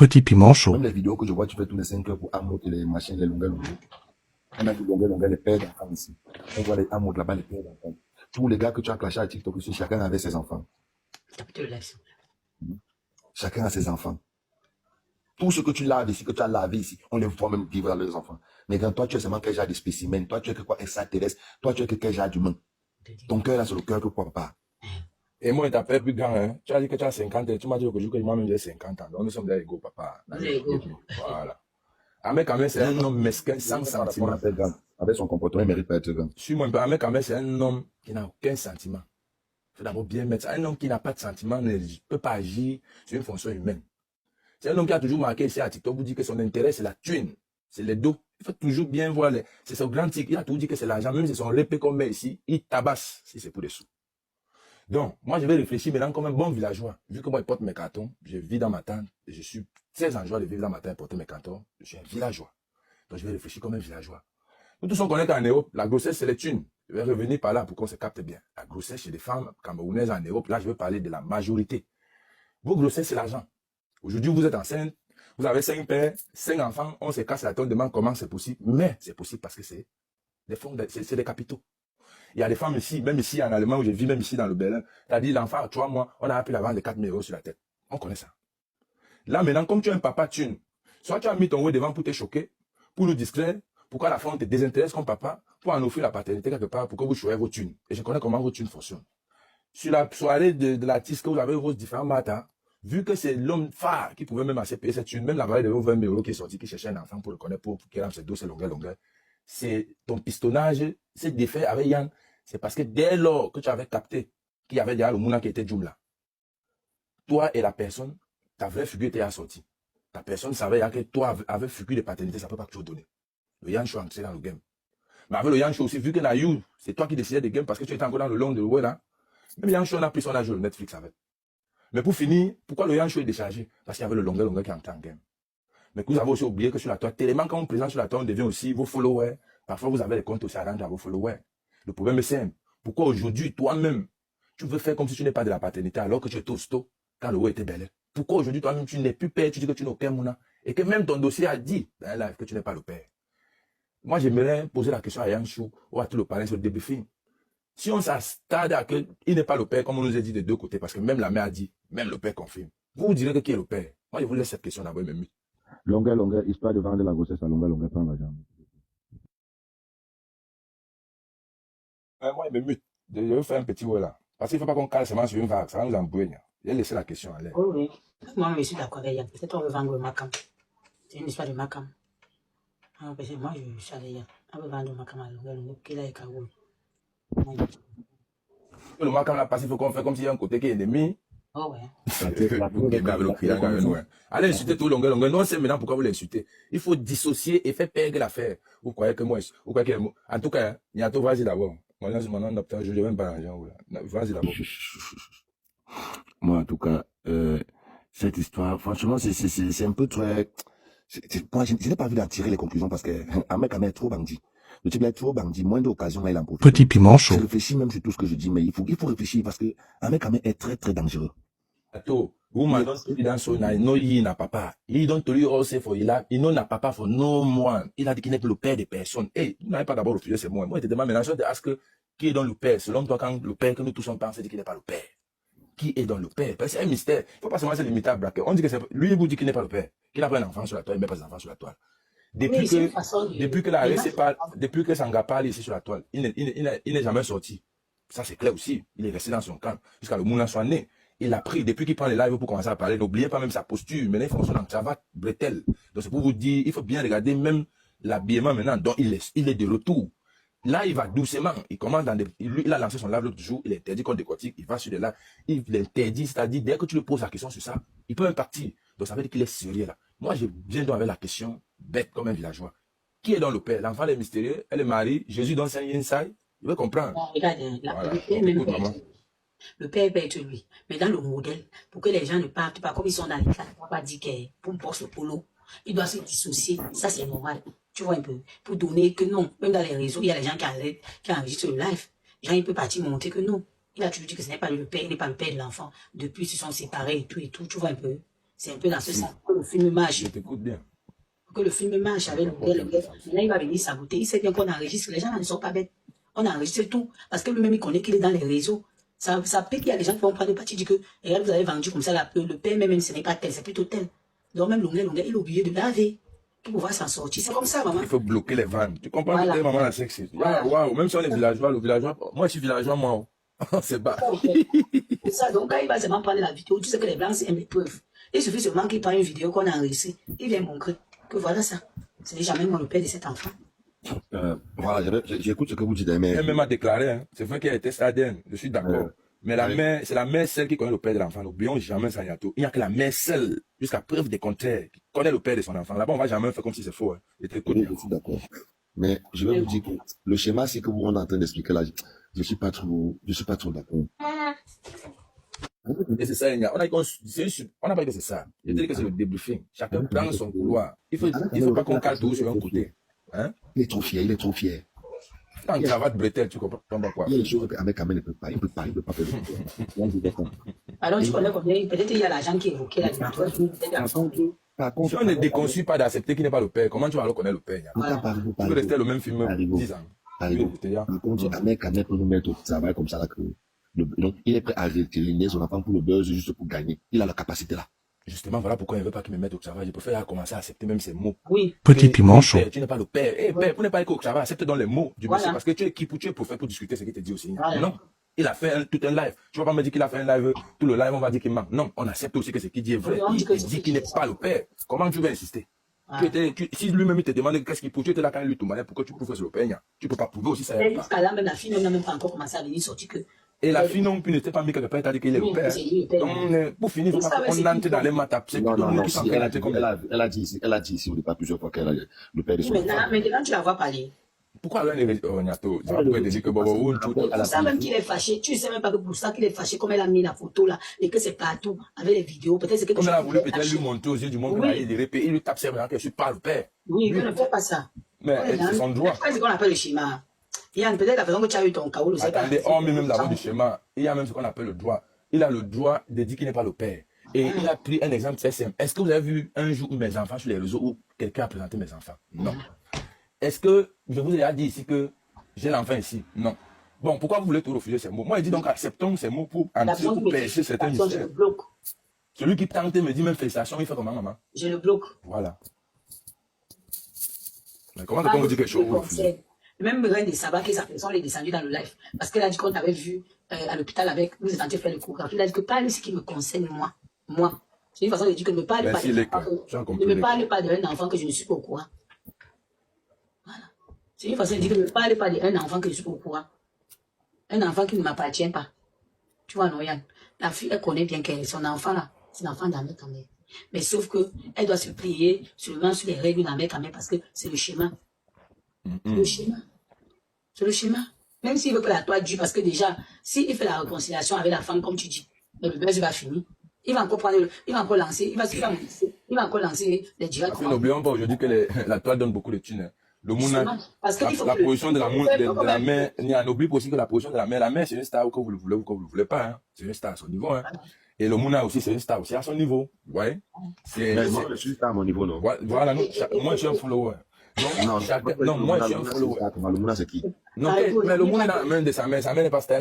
Petit piment chaud. Même les vidéos que je vois, tu fais tous les 5 heures pour amortir les machines, les longueurs. On a dit longueur, les pères d'enfants ici. On voit les amours là-bas, les pères d'enfants. Tous les gars que tu as clashés à TikTok ici, chacun avait ses enfants. Chacun a ses enfants. Tout ce que tu laves ici, que tu as lavé ici, on les voit même vivre avec les enfants. Mais quand toi, tu es seulement quel genre de spécimen, toi, tu es que quoi, extraterrestre, toi, tu es que quel genre d'humain. Ton cœur là, c'est le cœur que quoi, papa. Et moi, il t'a fait plus grand, hein. Tu as dit que tu as 50 ans, tu m'as dit que moi-même j'ai 50 ans. Donc nous sommes des égaux, papa. Voilà. Ahmed Kamel, c'est un homme mesquin sans sentiment. Avec son comportement, il ne mérite pas d'être grand. Suis-moi un peu. Ahmed Kamel, c'est un homme qui n'a aucun sentiment. Il faut d'abord bien mettre ça. Un homme qui n'a pas de sentiment ne peut pas agir sur une fonction humaine. C'est un homme qui a toujours marqué ici à TikTok pour dire que son intérêt, c'est la thune, c'est les dos. Il faut toujours bien voir. C'est son grand tic. Il a toujours dit que c'est l'argent. Même si c'est son répé qu'on met ici, il tabasse si c'est pour des sous. Donc, moi, je vais réfléchir maintenant comme un bon villageois. Vu que moi, je porte mes cartons, je vis dans ma tente, et je suis très en joie de vivre dans ma tente et porter mes cartons. Je suis un villageois. Donc, je vais réfléchir comme un villageois. Nous tous on connaît qu'en Europe, la grossesse, c'est les thunes. Je vais revenir par là pour qu'on se capte bien. La grossesse chez les femmes camerounaises en Europe, là, je vais parler de la majorité. Vos grossesses, c'est l'argent. Aujourd'hui, vous êtes enceinte, vous avez 5 pères, 5 enfants, on se casse la tête, on demande comment c'est possible. Mais c'est possible parce que c'est des fonds, c'est des capitaux. Il y a des femmes ici, même ici en Allemagne où je vis, même ici dans le Berlin, c'est-à-dire l'enfant à 3 mois, on a appris la vente de 4 000 € sur la tête. On connaît ça. Là maintenant, comme tu es un papa thune, soit tu as mis ton haut devant pour te choquer, pour nous distraire, pourquoi la femme te désintéresse comme papa, pour en offrir la paternité quelque part, pour que vous choisissiez vos thunes. Et je connais comment vos thunes fonctionnent. Sur la soirée de l'artiste que vous avez vos différents matins, vu que c'est l'homme phare qui pouvait même assez payer cette thune, même la valeur de vos 20 000 € qui est sorti, qui cherchait un enfant pour le connaître, pour qu'il ait ses dos, ses longueurs, c'est ton pistonnage, c'est défait avec Yann. C'est parce que dès lors que tu avais capté qu'il y avait déjà le Mouna qui était Djoumla, toi et la personne, ta vraie figure était assortie. Ta personne savait que toi, avec figure de paternité, ça ne peut pas toujours donner. Le Yann Show est entré dans le game. Mais avec le Yann Show aussi, vu que Nayou, c'est toi qui décidais des games parce que tu étais encore dans le long de l'ouest là, même Yann Show n'a pris son âge le Netflix avec. Mais pour finir, pourquoi le Yann Show est déchargé? Parce qu'il y avait le longueur qui est entré en game. Mais vous avez aussi oublié que sur la toile, tellement quand on présente sur la toile, on devient aussi vos followers. Parfois, vous avez les comptes aussi à rendre à vos followers. Le problème est simple. Pourquoi aujourd'hui, toi-même, tu veux faire comme si tu n'es pas de la paternité alors que tu es tosto quand le haut était bel? Pourquoi aujourd'hui, toi-même, tu n'es plus père, tu dis que tu n'es aucun mouna et que même ton dossier a dit dans un live que tu n'es pas le père? Moi, j'aimerais poser la question à Yanchou ou à tout le parrain sur le débriefing. Si on s'attard à qu'il n'est pas le père, comme on nous a dit des deux côtés, parce que même la mère a dit, même le père confirme, vous direz que qui est le père? Moi, je vous laisse cette question d'abord, même. Longueur, histoire de vendre la grossesse à longueur, prends l'argent. Moi, il me mute. Je vais faire un petit ouais là. Parce qu'il ne faut pas qu'on cale seulement sur une vague. Ça va nous embrouiller. J'ai laissé la question à l'air. Oui. Moi, je suis d'accord avec Yann. Peut-être on veut vendre le Macam. C'est une histoire de Macam. Parce que moi, je suis avec Yann. On veut vendre le Macam à longueur, qu'il a Kagoul. Le Macam là, parce qu'il faut qu'on fait comme s'il y a un côté qui est ennemi. Oh ouais. Allez insulter tout longueur. Non, on sait maintenant pourquoi vous l'insultez. Il faut dissocier et faire perdre l'affaire. Vous croyez que moi, vous croyez que en tout cas, Niato, vas-y d'abord. Moi, je ne même pas l'argent. Vas-y d'abord. Moi, en tout cas, cette histoire, franchement, c'est un peu très... Moi, je n'ai pas envie d'en tirer les conclusions parce que un mec est trop bandit. Le type est trop bandit, moins d'occasions, il en profite. Petit piment chaud. Je réfléchis même sur tout ce que je dis, mais il faut réfléchir parce que un mec est très, très dangereux. Woman don't tell you that so now, no he n'a papa. He don't tell you also for il n'a papa for no one. Il a dit qu'il n'est pas le père des personnes. Hey, vous n'avez pas d'abord refusé, c'est moi. Moi, je te demande maintenant, je te ask qui est dans le père. Selon toi, quand le père que nous tous on pense, dit qu'il n'est pas le père. Qui est dans le père? Parce que c'est un mystère. Il ne faut pas seulement se limiter à braquer. On dit que c'est, lui, il vous dit qu'il n'est pas le père. Qu'il a pas un enfant sur la toile, il ne met pas d'enfant sur la toile. Depuis que Sanga parle ici sur la toile, il n'est jamais sorti. Ça, c'est clair aussi. Il est resté dans son camp jusqu'à le Moulin soit né. Il a pris, depuis qu'il prend les lives pour commencer à parler, n'oubliez pas même sa posture. Maintenant, il fonctionne en cravate, bretelle. Donc, c'est pour vous dire, il faut bien regarder même l'habillement maintenant. Donc, il est de retour. Là, il va doucement. Il commence dans lui, il a lancé son live l'autre jour. Il interdit qu'on décortique. Il va sur des lives. Il interdit, c'est-à-dire, dès que tu lui poses la question sur ça, il peut même partir. Donc, ça veut dire qu'il est sérieux là. Moi, je viens donc avec la question, bête comme un villageois. Qui est dans le père? L'enfant est mystérieux, elle est mariée, Jésus dans un inside. Il veut comprendre. Non, regarde, voilà. Le père peut être lui. Mais dans le modèle, pour que les gens ne partent pas, comme ils sont dans les classes, on va pas dire que pour poste le polo, il doit se dissocier. Ça, c'est normal. Tu vois un peu. Pour donner que non. Même dans les réseaux, il y a des gens qui enregistrent le live. Les gens, ils peuvent partir montrer que non. Il a toujours dit que ce n'est pas le père, il n'est pas le père de l'enfant. Depuis, ils se sont séparés et tout, tu vois un peu. C'est un peu dans ce sens que le film marche. Je t'écoute bien. Que le film marche avec le gars. Maintenant, il va venir saboter. Il sait bien qu'on enregistre. Les gens ne sont pas bêtes. On enregistre tout. Parce que lui-même, il connaît qu'il est dans les réseaux. Ça peut qu'il y a des gens qui vont prendre le parti, dire que, regarde, vous avez vendu comme ça, le père même, ce n'est pas tel, c'est plutôt tel. Donc, même Longuet, il est obligé de laver pour pouvoir s'en sortir. C'est comme ça, maman. Il faut bloquer les vannes. Tu comprends? Voilà. Maman, la sexy. Voilà. Waouh, même si on est villageois, le villageois, moi, je suis villageois, moi. C'est bas. C'est ça. Donc, quand il va seulement prendre la vidéo, tu sais que les blancs, c'est aiment les preuves. Il suffit seulement qu'il prenne une vidéo qu'on a enregistrée. Il vient montrer que voilà ça. Ce n'est jamais moi le père de cet enfant. Voilà, j'écoute ce que vous dites, mais... Elle même a déclaré, hein, c'est vrai qu'il y a été ADN, je suis d'accord. Mais la mère, c'est la mère seule qui connaît le père de l'enfant. N'oublions jamais ça, Yato. Il n'y a que la mère seule, jusqu'à preuve des contraires, qui connaît le père de son enfant. Là-bas, on va jamais faire comme si c'est faux. Hein. Oui, je suis d'accord. Mais je vais vous dire que le schéma, c'est que vous on est en train d'expliquer là. Je suis pas trop d'accord. Et c'est ça, on n'a pas dit que c'est ça. Je dis que c'est le débriefing. Chacun prend son couloir. Il faut pas qu'on cale tout sur un côté. Hein? Il est trop fier. En cravate bretelle, tu comprends pas quoi. Il y a des choses qu'avec Amel ne peut pas. Il peut pas faire le Alors, tu connais combien? Peut-être il y a l'agent qui évoquait la Par contre, Si on ne déconçue pas d'accepter qu'il n'est pas le père, comment tu vas reconnaître le père? Tu peux rester le même film 10 ans. Par contre, Amel peut nous mettre au travail comme ça là que donc, il est prêt à retirer son enfant pour le buzz juste pour gagner. Il a la capacité là. Justement, voilà pourquoi il ne veut pas qu'il me mette au travail. Je préfère commencer à accepter même ces mots. Oui. Petit piment chaud. Tu n'es pas le père. Eh, père, pour ne pas aller au travail, accepte dans les mots du monsieur. Voilà. Parce que tu es qui pour faire pour discuter ce qu'il te dit aussi. Voilà. Non. Il a fait tout un live. Tu ne vas pas me dire qu'il a fait un live. Tout le live, on va dire qu'il ment. Non, on accepte aussi que ce qu'il dit est vrai. Il dit qu'il n'est pas le père. Comment tu vas insister? Si lui-même il te demande qu'est-ce qu'il prouve, tu étais là quand il lui tombait, pourquoi tu prouves que c'est le père? Tu ne peux pas prouver aussi ça. Jusqu'à là, même la fille n'a même pas encore commencé à venir sortir que. Et la fille non plus n'était pas mis quelque part, t'as dit qu'il est le père. Donc, pour finir, il faut pas qu'on entre dans les matapes. C'est plutôt nous qui sommes elle a dit ici au départ plusieurs fois qu'elle a le père de son enfant. Maintenant, tu la vois parler. Pourquoi là, Niato, tu vas te dire que Bobo, Tu sais même qu'il est fâché. Tu sais même pas que pour ça qu'il est fâché, comme elle a mis la photo là, et que c'est partout, avec les vidéos. Peut-être c'est quelque comme chose. elle a voulu peut-être lui montrer aux yeux du monde, il lui tape ses mains que je suis pas le père. Oui, il ne fait pas ça. Mais c'est son droit. C'est ce qu'on appelle le schéma. Yann, peut-être la façon que tu as eu ton chaos, attendez, hormis même d'abord du schéma, il y a même ce qu'on appelle le droit. Il a le droit de dire qu'il n'est pas le père. Et il a pris un exemple très simple. Est-ce que vous avez vu un jour où mes enfants sur les réseaux, où quelqu'un a présenté mes enfants? Non. Est-ce que je vous ai dit ici que j'ai l'enfant ici? Non. Bon, pourquoi vous voulez tout refuser ces mots? Moi, il dit donc acceptons ces mots pour pêcher certains mystères. Celui qui tente me dit même félicitations, il fait comment, maman? Je le bloque. Voilà. Mais comment est-ce qu'on vous dit quelque chose vous refusez? Même Reine des Sabbats, qui s'appelle, on les descendu dans le live. Parce qu'elle a dit qu'on t'avait vu à l'hôpital avec, vous êtes en train de faire le cours. Il a dit que parle ce qui me concerne, moi. Moi. C'est une façon de dire que ne me parle pas d'un enfant que je ne suis pas au courant. Voilà. C'est une façon de dire que ne me parle pas d'un enfant que je ne suis pas au courant. Un enfant qui ne m'appartient pas. Tu vois, Noyan. La fille, elle connaît bien qu'elle est son enfant là. C'est l'enfant d'Ahmed Kamel. Mais sauf que elle doit se plier seulement sur les règles d'Ahmed Kamel parce que c'est le schéma. Le schéma. C'est le schéma. Même s'il veut que la toile dure, parce que déjà, s'il fait la réconciliation avec la femme, comme tu dis, le buzz va finir. Il va encore prendre, il va encore lancer, il va encore lancer les directs. N'oublions pas aujourd'hui que la toile donne beaucoup de thunes. Le Mouna, la position de la mère, n'oublie pas aussi que la position de la mère c'est une star, que vous le voulez ou que vous le voulez pas, hein. C'est une star à son niveau, hein. Et le Mouna aussi, c'est une star aussi à son niveau. Ouais. Moi, je suis star à mon niveau, non? Voilà, moi, je suis un follower. Non, moi je suis un follower. Le Mouna, c'est qui? Non, mais le Mouna est dans la main de sa mère n'est pas style.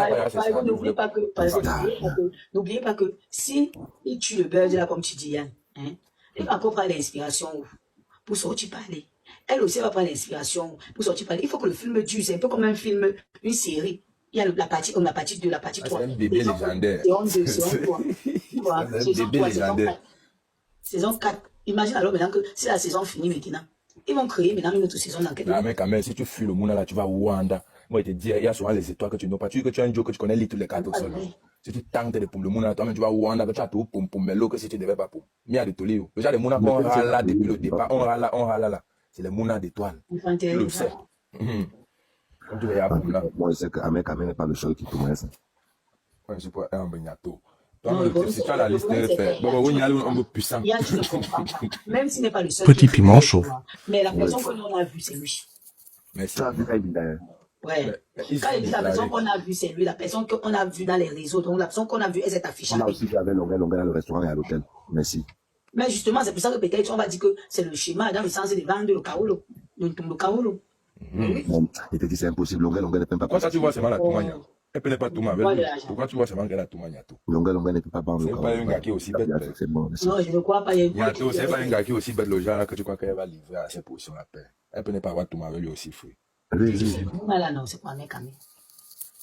N'oubliez pas que si il tue le buzz là, comme tu dis, Yann, hein, il va encore prendre l'inspiration pour sortir parler. Elle aussi va prendre l'inspiration pour sortir parler. Il faut que le film dure, c'est un peu comme un film, une série. Il y a la partie 1, la partie 2, la partie 3. C'est un bébé légendaire. C'est un bébé légendaire. Saison 4. Imagine alors maintenant que si la saison finit maintenant. Ils vont créer maintenant une autre saison d'enquête. Ah, mais quand même, si tu fuis le Mouna là, tu vas au Rwanda. Moi, je te dis, il y a souvent les étoiles que tu n'as pas. Tu dis que tu as un joke que tu connais lire tous les cartes au sol. Si tu tentes de pour le Mouna, toi-même, tu vas au Rwanda, que tu as tout pour mello que si tu ne devais pas pour. Mais il y a des tolés. Déjà, les Mouna, on râle depuis le départ. On râle là. C'est les Mouna d'étoiles. Tu le sais. Comme tu vas y là. Moi, je sais qu'Ahmed Kamel n'est pas le seul qui tourne ça. Ouais, je sais pas, un Begnato. Si tu as la liste, bon, il y a un peu puissant. Même s'il n'est pas le seul. Petit piment chaud. Mais la personne que l'on a vue, c'est lui. Mais c'est ouais. Quand il dit la personne qu'on a vue, c'est lui. La personne qu'on a vue dans les réseaux. Donc la personne qu'on a vue, elle s'est affichée. On a aussi vu avec Longuet à le restaurant et à l'hôtel. Merci. Mais justement, c'est pour ça que peut-être on va dire que c'est le schéma dans le sens de vendre le kaolo. Le kaolo. Oui. Il te dit c'est impossible. Longa ne peut pas. Pourquoi ça tu vois seulement la Toumania? Oh, Elle peut pas tout avec pourquoi de lui. l'argent? Pourquoi tu vois seulement qu'elle a Toumania tout? Longa ne peut pas vendre le C'est pas un gars qui est aussi bête. C'est bon. Non, je ne crois pas. Il y a une fois C'est pas un gars qui est aussi bête le genre que tu crois qu'elle va livrer à ses positions la paix. Elle peut ne pas avoir Touma avec lui aussi, frère. Là, non, c'est pas un mec à moi.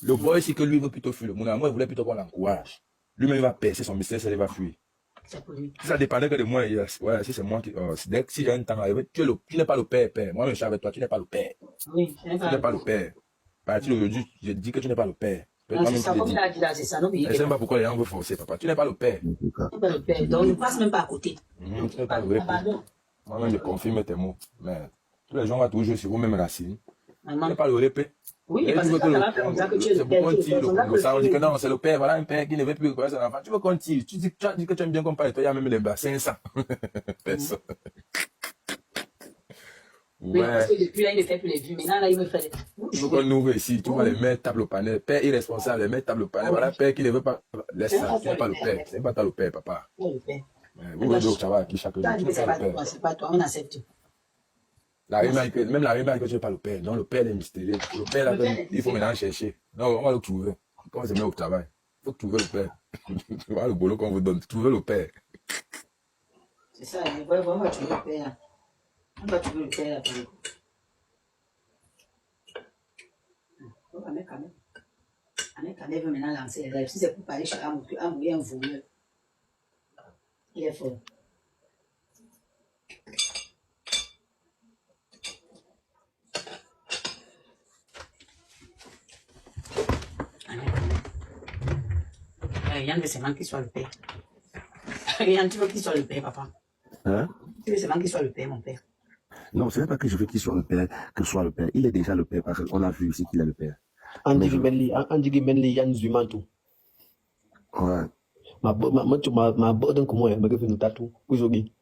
Le boy, c'est que lui veut plutôt fuir. Mon amour, il voulait plutôt qu'on l'encourage. Lui-même, il va percer son mystère, il va fuir. C'est pour lui. Si ça dépendait que de moi, ouais, si c'est moi qui. Dès que si j'ai un temps, tu n'es pas le père, père. Moi, je suis avec toi, tu n'es pas le père. Oui, Tu n'es pas le père. À partir d'aujourd'hui, je dis que tu n'es pas le père. Non, c'est ça, comme il a dit là, c'est ça. Non, mais je ne sais pas pourquoi les gens veulent forcer, papa. Tu n'es pas le père. tu n'es pas le père. Donc, ne passe même pas à côté. Tu n'es pas le vrai père. Moi-même, je confirme tes mots. Mais tous les gens vont toujours jouer sur vous-même racines. Tu n'es pas le vrai père. Oui, parce que ça va faire comme ça que tu es le père. On dit que non, c'est le père, voilà un père qui ne veut plus reconnaître son enfant. Tu veux qu'on tire. Tu dis que tu aimes bien qu'on parle de toi, il y a même les bas, 500. Personne. Oui, parce que depuis là, il ne fait plus les vues. Maintenant, là, il me fait il faut qu'on ouvre ici. Tu vois, les mères tapent le panel. Père irresponsable, les mères tapent le panel. Voilà, père qui ne veut pas. Laisse ça. Ce n'est pas le père. Ce n'est pas toi le père, papa. le père. Vous voulez dire ça va à qui chaque jour. C'est pas toi, on accepte. Même la remarque que tu n'es pas le père. Non, le père est mystérieux. Le père, là, il faut maintenant chercher. Non, on va le trouver. Quand on se met au travail, il faut trouver le père. Tu vois le boulot qu'on vous donne. Trouver le père. C'est ça, on va trouver le père. On va trouver le père. Un mec veut maintenant lancer les rêves. Si c'est pour parler chez un voleur, il est fort. Yann veut seulement qu'il soit le père. Yann, tu veux qu'il soit le père, papa? Hein? Tu veux seulement qu'il soit le père, mon père? Non, ce n'est pas que je veux qu'il soit le père, que soit le père. Il est déjà le père parce qu'on a vu ici qu'il est le père. Andy Gimenli Yann Zumantou. Ouais. Ma bonne comme moi, je vais nous tatou. Aujourd'hui.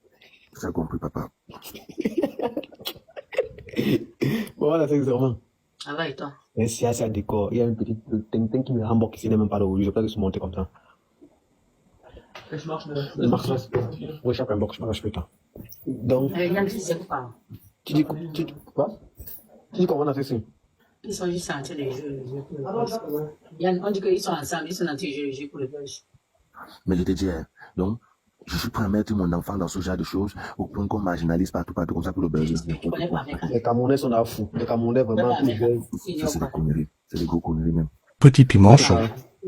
J'ai compris, papa. Bon, voilà, c'est vraiment. Ah ouais, et toi? Et si ça décor, il y a une petite ting qui me rembourse ici, n'est même pas là où je peux se monter comme ça. Je marche. Oui, chaque inbox, je marche plus tard. Donc. Yann, tu sais quoi? Tu dis quoi? Tu dis comment on a fait ça? Ils sont juste en train de jouer pour le buzz. Yann, on dit qu'ils sont ensemble, ils sont en train de jouer pour le buzz. Mais je te dis, donc, je suis prêt à mettre mon enfant dans ce genre de choses au point qu'on marginalise partout comme ça pour le buzz. Les Camerounais sont là fous. Les Camerounais vraiment plus belles. C'est des conneries. C'est des gros conneries même. Petit piment chaud.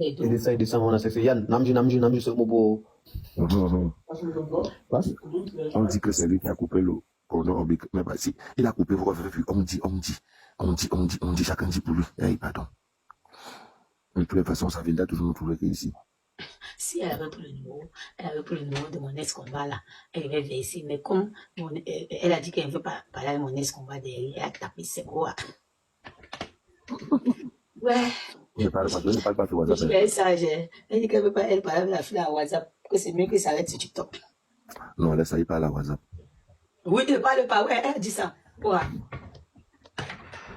Et de ça, on a fait Yann. Namji, c'est mon beau. On dit que c'est lui qui a coupé le cordon ombilical. Mais bah, si, il a coupé, vous avez vu, on dit, chacun dit pour lui. Hey, pardon. De toutes les façons, ça viendra toujours nous trouver ici. Si elle avait pris le numéro de mon ex-combat là, elle avait versé. Mais comme elle a dit qu'elle ne veut pas parler de mon ex-combat derrière, elle a tapé ses quoi. Ouais. Je ne parle pas sur WhatsApp. Je vais sage. Elle dit qu'elle ne veut pas elle parler avec la fille à WhatsApp, que c'est mieux que ça arrête sur TikTok. Non, laisse ça, il parle à WhatsApp. Oui, elle parle pas, ouais, elle a dit ça. Ouais.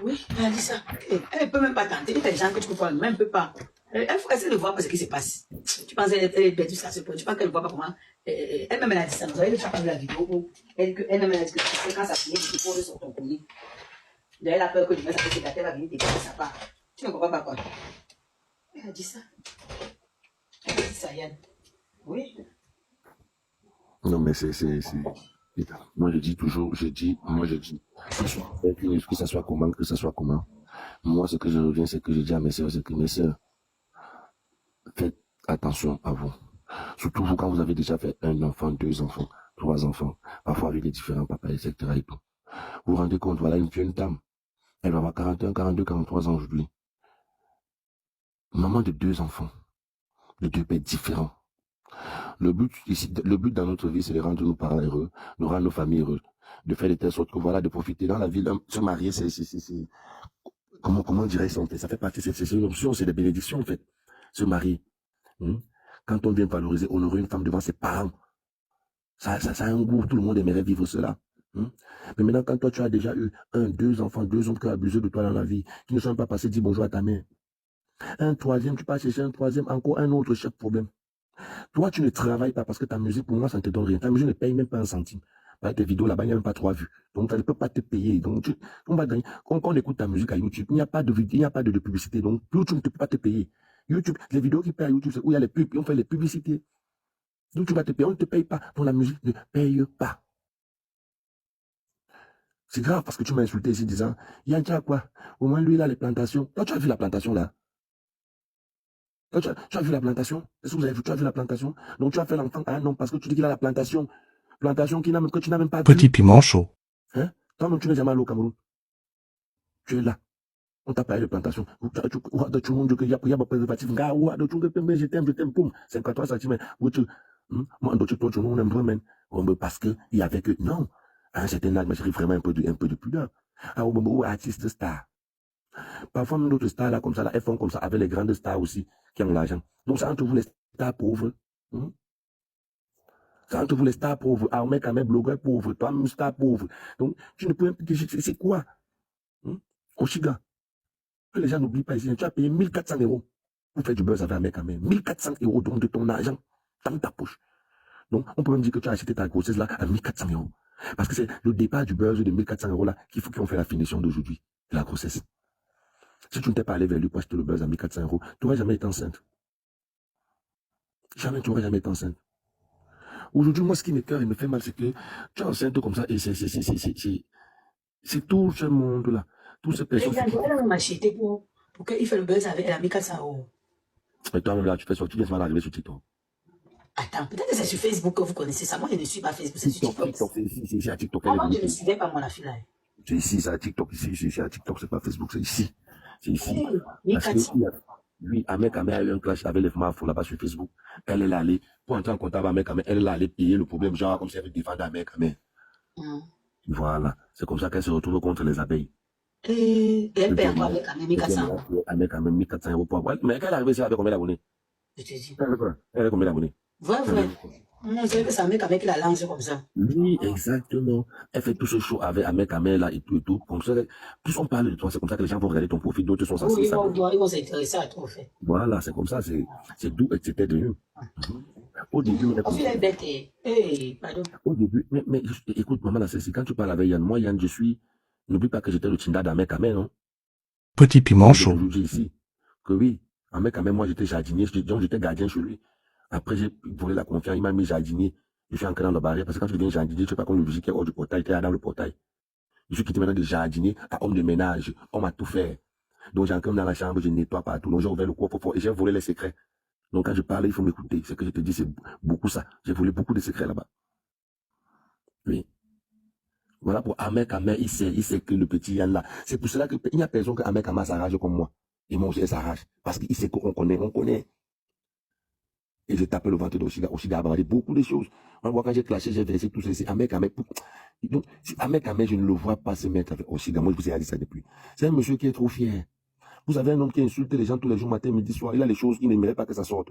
Oui, elle a dit ça. Elle ne peut même pas tenter. Il y a des gens que tu peux voir, mais elle ne peut pas. Elle faut essayer de voir ce qui se passe. Tu penses qu'elle est bête jusqu'à ce point. Tu penses qu'elle ne voit pas comment. Elle-même, elle a dit ça. Vous avez déjà pas vu la vidéo. Elle-même, elle a dit que quand ça finit, tu faut sur ton collier. D'ailleurs, elle a peur que demain, ça peut se gâter, elle va venir dégager sa part. Tu ne comprends pas quoi. Elle a dit ça. Elle a dit ça, Yann. Oui. Non, mais c'est. Moi, je dis toujours, que ça soit comment. Moi, ce que je reviens, c'est que je dis à mes sœurs, c'est que mes sœurs, faites attention à vous. Surtout vous, quand vous avez déjà fait 1 enfant, 2 enfants, 3 enfants, parfois avec les différents papas, etc. et tout. Vous vous rendez compte, voilà une jeune dame. Elle va avoir 41, 42, 43 ans aujourd'hui. Maman de 2 enfants, de 2 pères différents. Le but dans notre vie, c'est de rendre nos parents heureux, de rendre nos familles heureuses, de faire de telle sorte que voilà, de profiter dans la vie. Se marier, c'est comment dirais-je ça en fait? Ça fait partie, c'est une option, c'est des bénédictions en fait. Se marier. Quand on vient valoriser, honorer une femme devant ses parents, ça a un goût, tout le monde aimerait vivre cela. Mais maintenant, quand toi tu as déjà eu 1, 2 enfants, 2 hommes qui ont abusé de toi dans la vie, qui ne sont pas passés, dis bonjour à ta mère. Un troisième, tu passes chercher un troisième, encore un autre chef problème. Toi, tu ne travailles pas parce que ta musique, pour moi, ça ne te donne rien. Ta musique ne paye même pas un centime. Bah, tes vidéos là-bas, il n'y a même pas 3 vues. Donc, ça ne peut pas te payer. Donc, on va gagner. Quand on écoute ta musique à YouTube, il n'y a pas de vidéo, il n'y a pas de publicité. Donc, YouTube ne peut pas te payer. YouTube, les vidéos qui payent à YouTube, c'est où il y a les pubs, on fait les publicités. Donc, tu vas te payer, on ne te paye pas. Donc, la musique ne paye pas. C'est grave parce que tu m'as insulté ici disant, il y a quoi? Au moins, lui, il a les plantations. Toi, tu as vu la plantation là? Toi, tu as vu la plantation? Est-ce que vous avez vu? Tu as vu la plantation? Donc, tu as fait l'enfant. Ah non, parce que tu dis qu'il a la plantation. Plantation que tu n'as même pas vu. Petit piment chaud. Hein? Toi-même, tu n'es jamais allé au Cameroun. Tu es là. On t'a parlé de plantation. Tu monde que il y a pas préservatif. Je t'aime, poum. 53 cm. Moi, toi, tu m'aimes vraiment. Parce que il y avait que, non. À un certain âge, mais j'ai vraiment un peu de pudeur. Ah, au artiste star. Parfois, même d'autres stars, là, comme ça, là, elles font comme ça, avec les grandes stars aussi, qui ont l'argent. Donc, ça entre vous les stars pauvres. Ça entre vous les stars pauvres. Ah, mec, un blogueur pauvre. Toi, même star pauvre. Donc, tu ne peux c'est quoi? Oshiga. Que les gens n'oublient pas ici. Tu as payé 1400 € pour faire du buzz avec un mec, 1400 € donc de ton argent dans ta poche. Donc, on peut même dire que tu as acheté ta grossesse là à 1400 €. Parce que c'est le départ du buzz de 1400 € là qu'il faut qu'on fait la finition d'aujourd'hui, de la grossesse. Si tu ne t'es pas allé vers lui pour acheter le buzz à 1400 €, tu n'aurais jamais été enceinte. Jamais, tu n'aurais jamais été enceinte. Aujourd'hui, moi, ce qui m'écoeure et me fait mal, c'est que tu es enceinte comme ça et c'est tout ce monde-là. Toutes ces personnes. Elle a acheté pour qu'il fasse le buzz avec elle a mis 400 €. Mais toi-même là, tu viens de arriver sur TikTok. Attends, peut-être que c'est sur Facebook que vous connaissez ça. Moi, je ne suis pas Facebook, c'est sur TikTok. C'est ici à TikTok. Moi, je ne suivais pas mon affaire là. C'est ici, c'est à TikTok. Ici à TikTok, c'est pas Facebook, c'est ici. C'est ici. Oui, Parce que lui, Ahmed Kamé a eu un clash avec les femmes là-bas sur Facebook. Elle est allée, pour entrer en contact avec Ahmed Kamé, elle est allée payer le problème, genre comme si elle avait défendu Ahmed Kamé. Voilà. C'est comme ça qu'elle se retrouve contre les abeilles. Et elle perd quoi avec Ahmed 1400 €? Ahmed Kamé 1400 € pour avoir. Mais elle est arrivée ici avec combien d'abonnés? Je te dis. Elle a combien d'abonnés? Vrai. Non, c'est que ça met avec la langue comme ça. Oui, exactement. Elle fait tout ce show avec Ahmed Kamé là et tout. Comme ça, plus on parle de toi, c'est comme ça que les gens vont regarder ton profil, d'autres sont censés. Oui, ils vont s'intéresser à toi, en fait. Voilà, c'est comme ça, c'est d'où c'était devenu. Au début, au début, mais écoute, maman, quand tu parles avec Yann, moi, Yann, n'oublie pas que j'étais le Tinda d'Ahmed Kamé, non? Petit piment chaud. Ici, que oui, Ahmed Kamé, moi, j'étais jardinier, donc j'étais gardien chez lui. Après, j'ai volé la confiance, il m'a mis jardinier. Je suis entré dans le barrière, parce que quand tu deviens jardinier, tu ne sais pas comme le vigile qui est hors du portail, tu es dans le portail. Je suis quitté maintenant de jardinier à homme de ménage. On m'a tout fait. Donc, j'ai entré dans la chambre, je nettoie partout. Donc, j'ai ouvert le coffre et j'ai volé les secrets. Donc, quand je parle, il faut m'écouter. Ce que je te dis, c'est beaucoup ça. J'ai volé beaucoup de secrets là-bas. Oui. Voilà pour Ahmed Kamé, il sait que le petit Yann là. C'est pour cela qu'il n'y a personne que Ahmed Kamé s'arrache comme moi. Et moi aussi, elle s'arrache. Parce qu'il sait qu'on connaît. Et j'ai tapé le ventre d'Oshiga. Oshiga a bavardé beaucoup de choses. On voit quand j'ai clashé, j'ai versé tout ceci. Ahmed Kamé. Donc, si Ahmed Kamé, je ne le vois pas se mettre avec Oshiga. Moi, je vous ai dit ça depuis. C'est un monsieur qui est trop fier. Vous avez un homme qui insulte les gens tous les jours, matin, midi, soir. Il a les choses, il n'aimerait pas que ça sorte.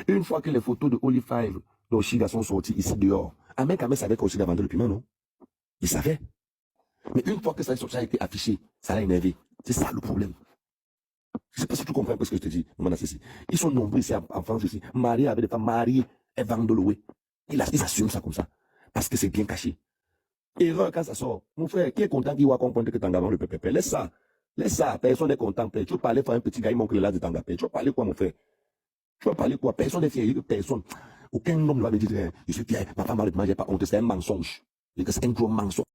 Une fois que les photos de Holy Five d'Oshiga sont sorties ici dehors, Ahmed Kamé savait qu'Oshiga vendait le piment, non? Il savait. Mais une fois que ça a été affiché, ça l'a énervé. C'est ça le problème. Je ne sais pas si tu comprends ce que je te dis. Ils sont nombreux ici en France aussi. Mariés avec des femmes mariées, elles vendent de l'oué. Ils assument ça comme ça. Parce que c'est bien caché. Erreur quand ça sort. Mon frère, qui est content qu'il va comprendre que Tangabon le PPP? Laisse ça. Personne n'est content. Tu veux parler pour un petit gars, il manque le las de Tangapé. Tu vas parler quoi, mon frère? Tu vas parler quoi? Personne n'est fier. Personne. Aucun homme ne va me dire, je suis fier. Ma femme a le pas honte. C'est un mensonge. C'est un gros mensonge.